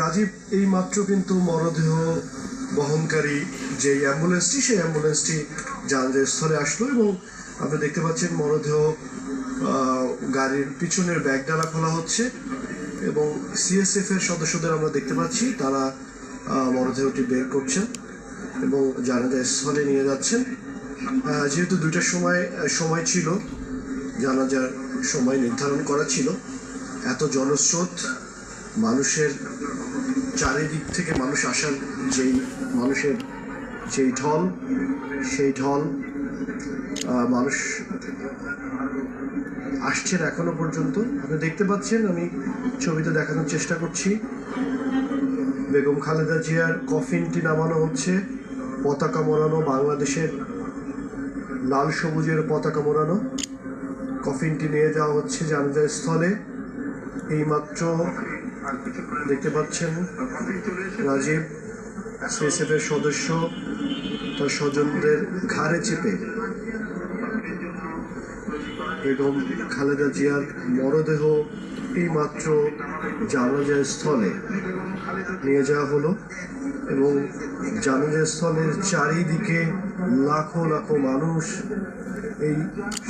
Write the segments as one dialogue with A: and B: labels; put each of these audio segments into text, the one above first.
A: রাজীব এই মাত্র কিন্তু মরদেহ বহনকারী যে অ্যাম্বুলেন্সটি সেই অ্যাম্বুলেন্সটি জানাজার স্থলে আসলো এবং আপনি দেখতে পাচ্ছেন মরদেহ গাড়ির পিছনের ব্যাগডালা খোলা হচ্ছে এবং সিএসএফ এর সদস্যদের আমরা দেখতে পাচ্ছি তারা মরদেহটি বের করছেন এবং জানাজার স্থলে নিয়ে যাচ্ছেন। যেহেতু 2টার সময় ছিল, জানাজার সময় নির্ধারণ করা ছিল, এত জনস্রোত, মানুষের চারিদিক থেকে মানুষ আসার মানুষের যেই ঢল, সেই ঢল মানুষ আসছেন এখনো পর্যন্ত। আপনি দেখতে পাচ্ছেন, আমি ছবিতে দেখানোর চেষ্টা করছি, বেগম খালেদা জিয়ার কফিনটি নামানো হচ্ছে, পতাকা মোড়ানো, বাংলাদেশের লাল সবুজের পতাকা মোড়ানো কফিনটি নিয়ে যাওয়া হচ্ছে জানাজার স্থলে। এইমাত্র দেখতে পাচ্ছেন রাজীব সিএসএফ এর সদস্য তার স্বজনদের ঘাড়ে চেপে বেগম খালেদা জিয়ার মরদেহ এইমাত্র জানাজার স্থলে নিয়ে যাওয়া হলো এবং জানাজার স্থলের চারিদিকে লাখো লাখো মানুষ এই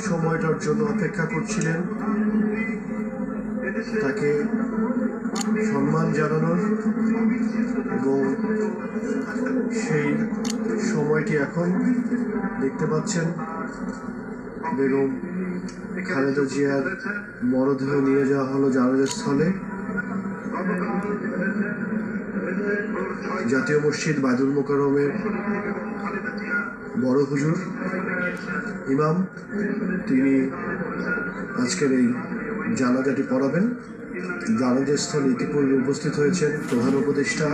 A: সময়টার জন্য অপেক্ষা করছিলেন, তাকে সম্মান জানানোর, এবং সেই সময়টি এখন দেখতে পাচ্ছেন বেগম খালেদা জিয়ার মরদেহ নিয়ে যাওয়া হলো জানাজার স্থলে। জাতীয় মসজিদ বায়তুল মোকাররমের বড় হুজুর ইমাম, তিনি আজকের এই জানাজাটি পড়াবেন। জানাজার স্থলে ইতিপূর্বে উপস্থিত হয়েছেন প্রধান উপদেষ্টা